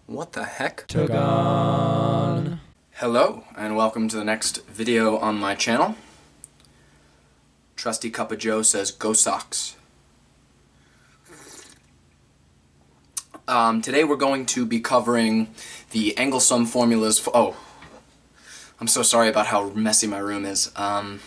What the heck? Tagon. Hello, and welcome to the next video on my channel. Trusty Cup of Joe says, go Sox. Today we're going to be covering the angle sum formulas for... Oh, I'm so sorry about how messy my room is. No,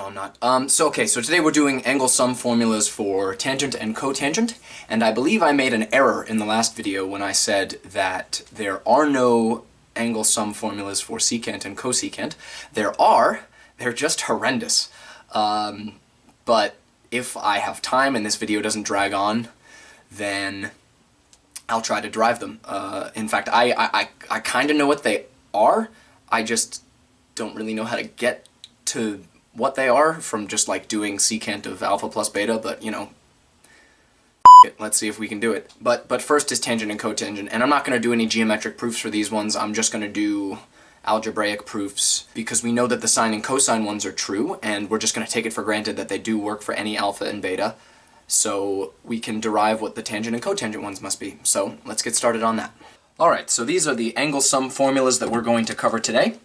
I'm not. So today we're doing angle sum formulas for tangent and cotangent, and I believe I made an error in the last video when I said that there are no angle sum formulas for secant and cosecant. There are, they're just horrendous. But if I have time and this video doesn't drag on, then I'll try to derive them. In fact, I kind of know what they are, I just don't really know how to get to what they are from just like doing secant of alpha plus beta, but you know, let's see if we can do it. But first is tangent and cotangent, and I'm not going to do any geometric proofs for these ones. I'm just going to do algebraic proofs because we know that the sine and cosine ones are true, and we're just going to take it for granted that they do work for any alpha and beta, so we can derive what the tangent and cotangent ones must be. So let's get started on that. Alright, so these are the angle sum formulas that we're going to cover today.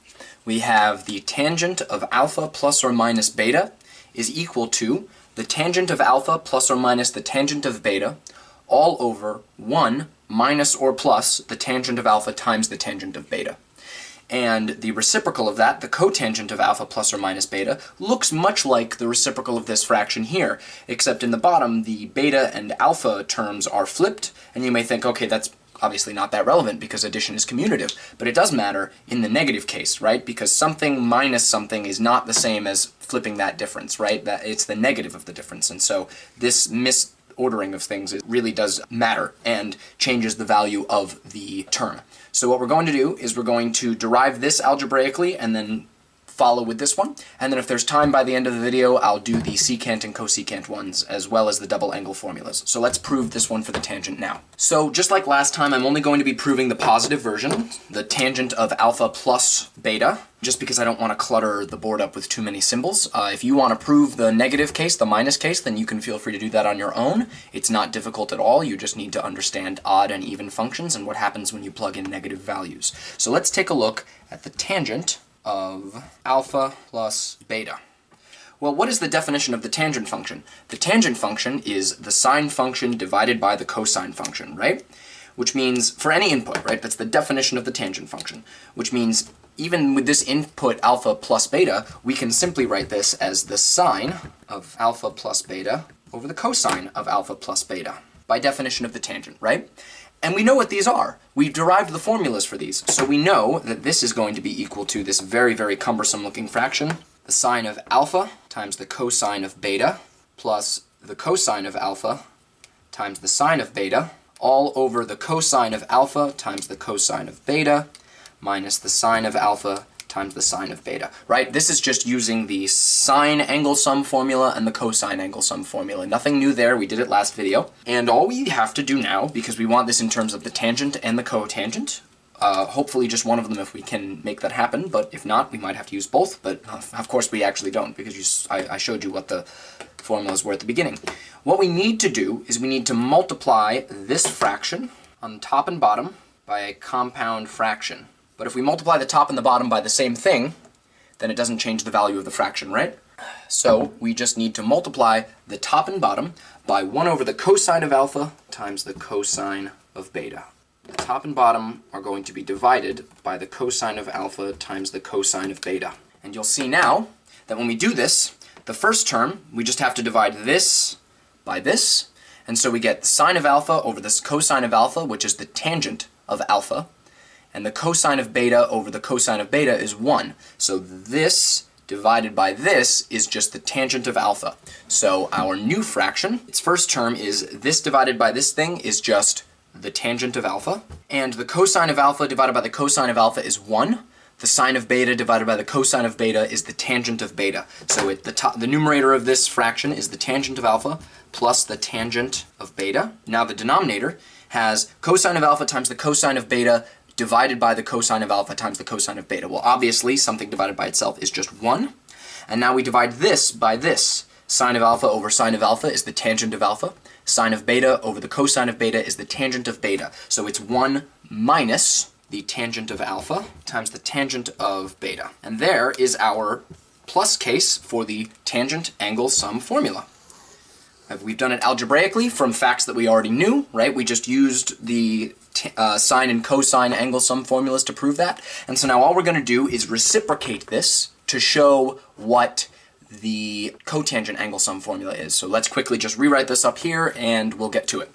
We have the tangent of alpha plus or minus beta is equal to the tangent of alpha plus or minus the tangent of beta all over 1 minus or plus the tangent of alpha times the tangent of beta. And the reciprocal of that, the cotangent of alpha plus or minus beta, looks much like the reciprocal of this fraction here, except in the bottom the beta and alpha terms are flipped, and you may think, okay, that's obviously not that relevant because addition is commutative, but it does matter in the negative case, right? Because something minus something is not the same as flipping that difference, right? That it's the negative of the difference, and so this misordering of things, it really does matter and changes the value of the term. So what we're going to do is we're going to derive this algebraically and then follow with this one, and then if there's time by the end of the video, I'll do the secant and cosecant ones, as well as the double angle formulas. So let's prove this one for the tangent now. So just like last time, I'm only going to be proving the positive version, the tangent of alpha plus beta, just because I don't want to clutter the board up with too many symbols. If you want to prove the negative case, the minus case, then you can feel free to do that on your own. It's not difficult at all, you just need to understand odd and even functions and what happens when you plug in negative values. So let's take a look at the tangent of alpha plus beta. Well, what is the definition of the tangent function? The tangent function is the sine function divided by the cosine function, right? Which means, for any input, right, that's the definition of the tangent function, which means even with this input alpha plus beta, we can simply write this as the sine of alpha plus beta over the cosine of alpha plus beta, by definition of the tangent, right? And we know what these are. We've derived the formulas for these, so we know that this is going to be equal to this very, very cumbersome looking fraction, the sine of alpha times the cosine of beta, plus the cosine of alpha times the sine of beta, all over the cosine of alpha times the cosine of beta, minus the sine of alpha times the sine of beta, right? This is just using the sine angle sum formula and the cosine angle sum formula. Nothing new there, we did it last video. And all we have to do now, because we want this in terms of the tangent and the cotangent, hopefully just one of them if we can make that happen, but if not, we might have to use both, but of course we actually don't, because I showed you what the formulas were at the beginning. What we need to do is we need to multiply this fraction on top and bottom by a compound fraction. But if we multiply the top and the bottom by the same thing, then it doesn't change the value of the fraction, right? So we just need to multiply the top and bottom by 1 over the cosine of alpha times the cosine of beta. The top and bottom are going to be divided by the cosine of alpha times the cosine of beta. And you'll see now that when we do this, the first term, we just have to divide this by this, and so we get the sine of alpha over this cosine of alpha, which is the tangent of alpha, and the cosine of beta over the cosine of beta is 1. So this divided by this is just the tangent of alpha. So our new fraction, its first term is this divided by this thing is just the tangent of alpha. And the cosine of alpha divided by the cosine of alpha is 1. The sine of beta divided by the cosine of beta is the tangent of beta. So the numerator of this fraction is the tangent of alpha plus the tangent of beta. Now the denominator has cosine of alpha times the cosine of beta divided by the cosine of alpha times the cosine of beta. Well, obviously, something divided by itself is just 1. And now we divide this by this. Sine of alpha over sine of alpha is the tangent of alpha. Sine of beta over the cosine of beta is the tangent of beta. So it's 1 minus the tangent of alpha times the tangent of beta. And there is our plus case for the tangent angle sum formula. We've done it algebraically from facts that we already knew, right? We just used the sine and cosine angle sum formulas to prove that. And so now all we're going to do is reciprocate this to show what the cotangent angle sum formula is. So let's quickly just rewrite this up here and we'll get to it.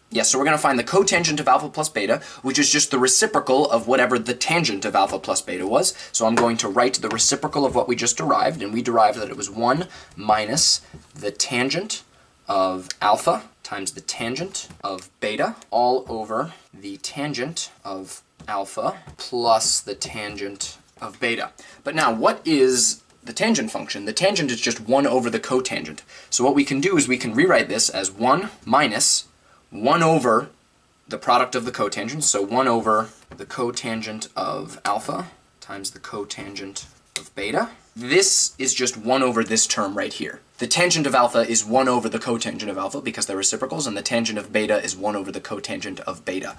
Yes, so we're going to find the cotangent of alpha plus beta, which is just the reciprocal of whatever the tangent of alpha plus beta was. So I'm going to write the reciprocal of what we just derived, and we derived that it was 1 minus the tangent of alpha times the tangent of beta all over the tangent of alpha plus the tangent of beta. But now, what is the tangent function? The tangent is just 1 over the cotangent. So what we can do is we can rewrite this as 1 minus 1 over the product of the cotangent, so 1 over the cotangent of alpha times the cotangent of beta. This is just 1 over this term right here. The tangent of alpha is 1 over the cotangent of alpha because they're reciprocals, and the tangent of beta is 1 over the cotangent of beta.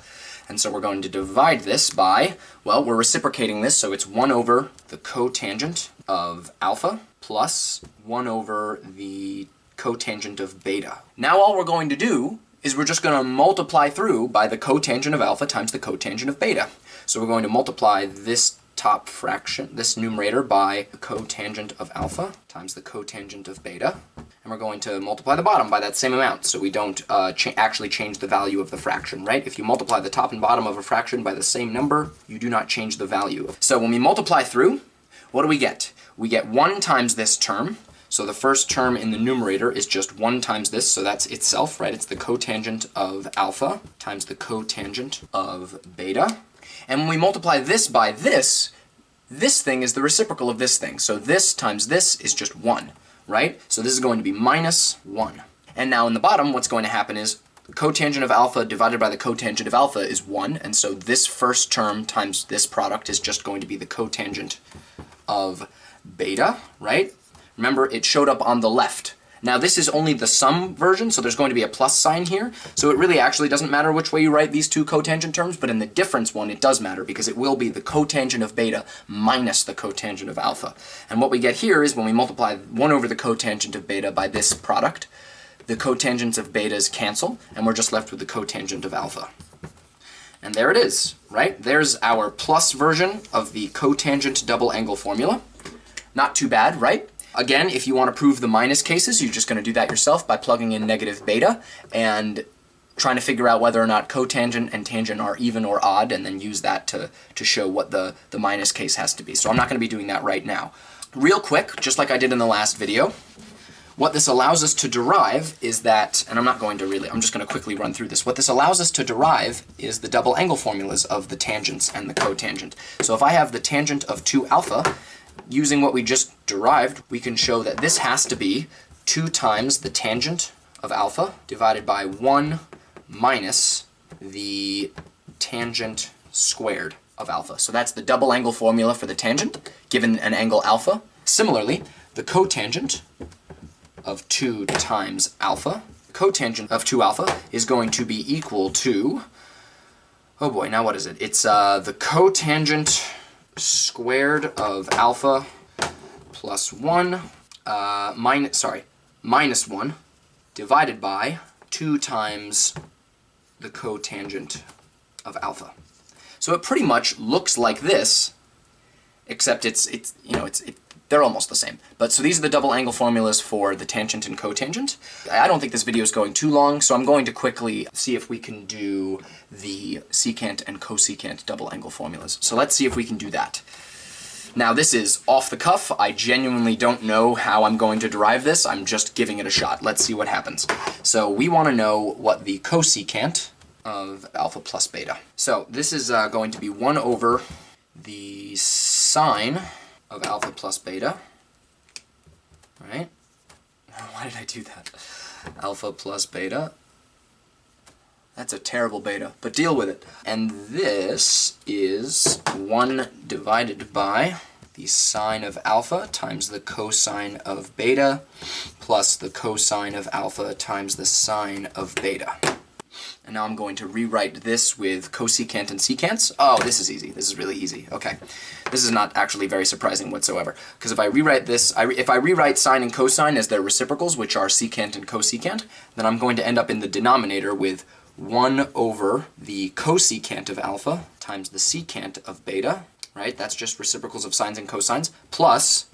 And so we're going to divide this by, well, we're reciprocating this, so it's 1 over the cotangent of alpha plus 1 over the cotangent of beta. Now all we're going to do is we're just going to multiply through by the cotangent of alpha times the cotangent of beta. So we're going to multiply this top fraction, this numerator, by the cotangent of alpha times the cotangent of beta. And we're going to multiply the bottom by that same amount, so we don't actually change the value of the fraction, right? If you multiply the top and bottom of a fraction by the same number, you do not change the value. So when we multiply through, what do we get? We get 1 times this term. So the first term in the numerator is just 1 times this, so that's itself, right? It's the cotangent of alpha times the cotangent of beta. And when we multiply this by this thing is the reciprocal of this thing. So this times this is just 1, right? So this is going to be minus 1. And now in the bottom, what's going to happen is the cotangent of alpha divided by the cotangent of alpha is 1, and so this first term times this product is just going to be the cotangent of beta, right? Remember, it showed up on the left. Now this is only the sum version, so there's going to be a plus sign here, so it really actually doesn't matter which way you write these two cotangent terms, but in the difference one it does matter, because it will be the cotangent of beta minus the cotangent of alpha. And what we get here is when we multiply 1 over the cotangent of beta by this product, the cotangents of betas cancel, and we're just left with the cotangent of alpha. And there it is, right? There's our plus version of the cotangent double angle formula. Not too bad, right? Again, if you want to prove the minus cases, you're just going to do that yourself by plugging in negative beta and trying to figure out whether or not cotangent and tangent are even or odd, and then use that to show what the minus case has to be. So I'm not going to be doing that right now. Real quick, just like I did in the last video, what this allows us to derive is that, and I'm just going to quickly run through this. What this allows us to derive is the double angle formulas of the tangents and the cotangent. So if I have the tangent of 2 alpha, using what we just derived, we can show that this has to be 2 times the tangent of alpha divided by 1 minus the tangent squared of alpha. So that's the double angle formula for the tangent, given an angle alpha. Similarly, the cotangent of 2 times alpha, cotangent of 2 alpha is going to be equal to, oh boy, now what is it? It's the cotangent squared of alpha plus 1, minus 1 divided by 2 times the cotangent of alpha. So it pretty much looks like this, except they're almost the same. But so these are the double angle formulas for the tangent and cotangent. I don't think this video is going too long, so I'm going to quickly see if we can do the secant and cosecant double angle formulas. So let's see if we can do that. Now this is off the cuff. I genuinely don't know how I'm going to derive this. I'm just giving it a shot. Let's see what happens. So we want to know what the cosecant of alpha plus beta. So this is going to be 1 over the sine of alpha plus beta, right? Why did I do that? Alpha plus beta. That's a terrible beta, but deal with it. And this is 1 divided by the sine of alpha times the cosine of beta plus the cosine of alpha times the sine of beta. And now I'm going to rewrite this with cosecant and secants. Oh, this is easy. This is really easy. Okay. This is not actually very surprising whatsoever. Because if I rewrite this, if I rewrite sine and cosine as their reciprocals, which are secant and cosecant, then I'm going to end up in the denominator with 1 over the cosecant of alpha times the secant of beta, right? That's just reciprocals of sines and cosines, plus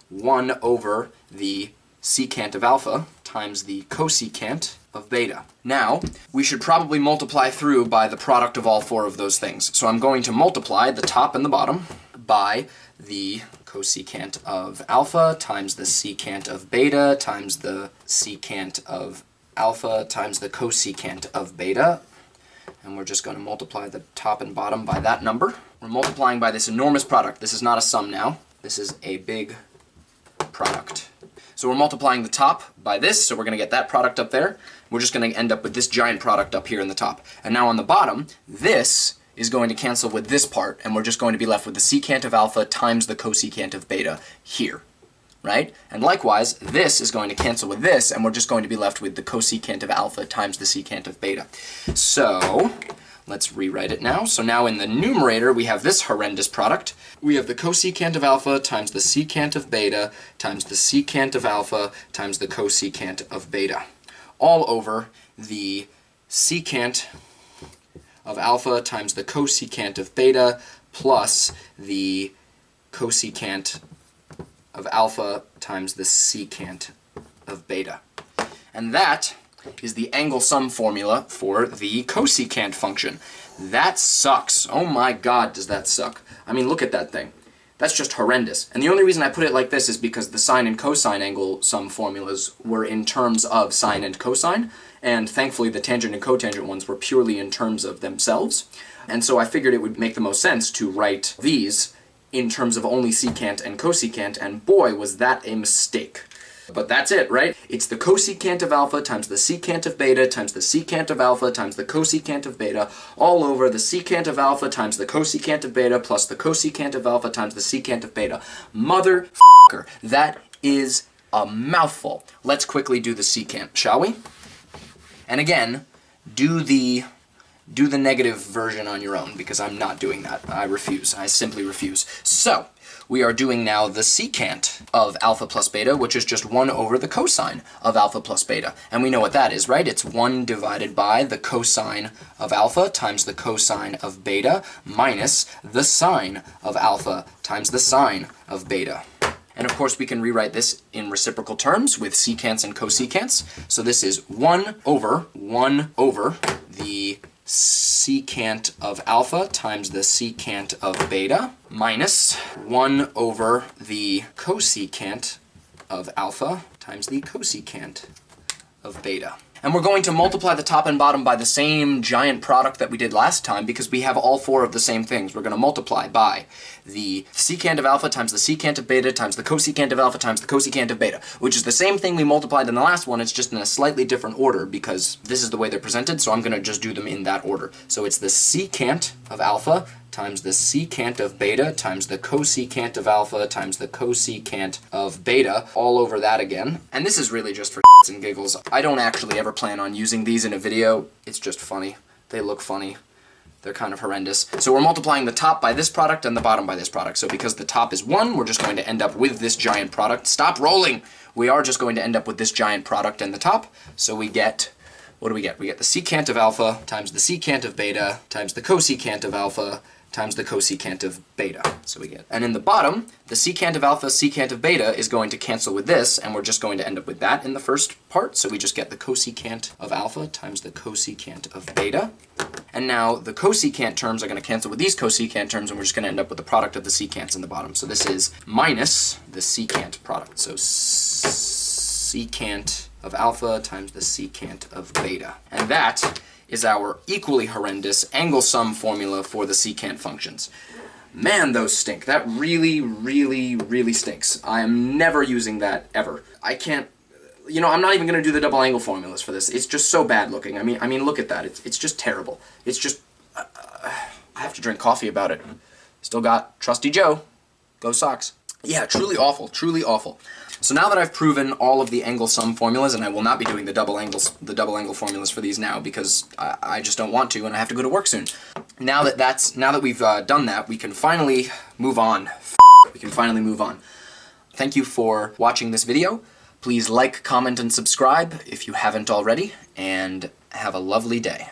1 over the secant of alpha times the cosecant of beta. Now, we should probably multiply through by the product of all four of those things. So I'm going to multiply the top and the bottom by the cosecant of alpha times the secant of beta times the secant of alpha times the cosecant of beta. And we're just going to multiply the top and bottom by that number. We're multiplying by this enormous product. This is not a sum now. This is a big product. So we're multiplying the top by this, so we're going to get that product up there. We're just going to end up with this giant product up here in the top. And now on the bottom, this is going to cancel with this part, and we're just going to be left with the secant of alpha times the cosecant of beta here, right? And likewise, this is going to cancel with this, and we're just going to be left with the cosecant of alpha times the secant of beta. So let's rewrite it now. So now in the numerator, we have this horrendous product. We have the cosecant of alpha times the secant of beta times the secant of alpha times the cosecant of beta, all over the secant of alpha times the cosecant of beta plus the cosecant of alpha times the secant of beta. And that is the angle sum formula for the cosecant function. That sucks. Oh my god, does that suck. I mean, look at that thing. That's just horrendous. And the only reason I put it like this is because the sine and cosine angle sum formulas were in terms of sine and cosine, and thankfully the tangent and cotangent ones were purely in terms of themselves. And so I figured it would make the most sense to write these in terms of only secant and cosecant, and boy, was that a mistake. But that's it, right? It's the cosecant of alpha times the secant of beta times the secant of alpha times the cosecant of beta all over the secant of alpha times the cosecant of beta plus the cosecant of alpha times the secant of beta. Motherfucker, that is a mouthful. Let's quickly do the secant, shall we? And again, do the negative version on your own, because I'm not doing that. I refuse. I simply refuse. So, we are doing now the secant of alpha plus beta, which is just 1 over the cosine of alpha plus beta. And we know what that is, right? It's 1 divided by the cosine of alpha times the cosine of beta minus the sine of alpha times the sine of beta. And of course we can rewrite this in reciprocal terms with secants and cosecants. So this is 1 over the secant of alpha times the secant of beta minus 1 over the cosecant of alpha times the cosecant of beta. And we're going to multiply the top and bottom by the same giant product that we did last time because we have all four of the same things. We're going to multiply by the secant of alpha times the secant of beta times the cosecant of alpha times the cosecant of beta, which is the same thing we multiplied in the last one. It's just in a slightly different order because this is the way they're presented, so I'm going to just do them in that order. So it's the secant of alpha times the secant of beta times the cosecant of alpha times the cosecant of beta, all over that again. And this is really just for and giggles. I don't actually ever plan on using these in a video. It's just funny. They look funny. They're kind of horrendous. So we're multiplying the top by this product and the bottom by this product. So because the top is 1, we're just going to end up with this giant product. Stop rolling! We are just going to end up with this giant product in the top. So we get, what do we get? We get the secant of alpha times the secant of beta times the cosecant of alpha times the cosecant of beta. So we get, and in the bottom, the secant of alpha, secant of beta is going to cancel with this, and we're just going to end up with that in the first part. So we just get the cosecant of alpha times the cosecant of beta. And now the cosecant terms are going to cancel with these cosecant terms, and we're just going to end up with the product of the secants in the bottom. So this is minus the secant product. So secant of alpha times the secant of beta. And that is our equally horrendous angle sum formula for the secant functions. Man, those stink. That really, really, really stinks. I am never using that ever. I can't, you know, I'm not even going to do the double angle formulas for this. It's just so bad looking. I mean, look at that. It's just terrible. It's just, I have to drink coffee about it. Still got Trusty Joe. Go Sox. Yeah, truly awful, truly awful. So now that I've proven all of the angle sum formulas, and I will not be doing the double angle formulas for these now because I just don't want to, and I have to go to work soon. Now that we've done that, we can finally move on. We can finally move on. Thank you for watching this video. Please like, comment, and subscribe if you haven't already, and have a lovely day.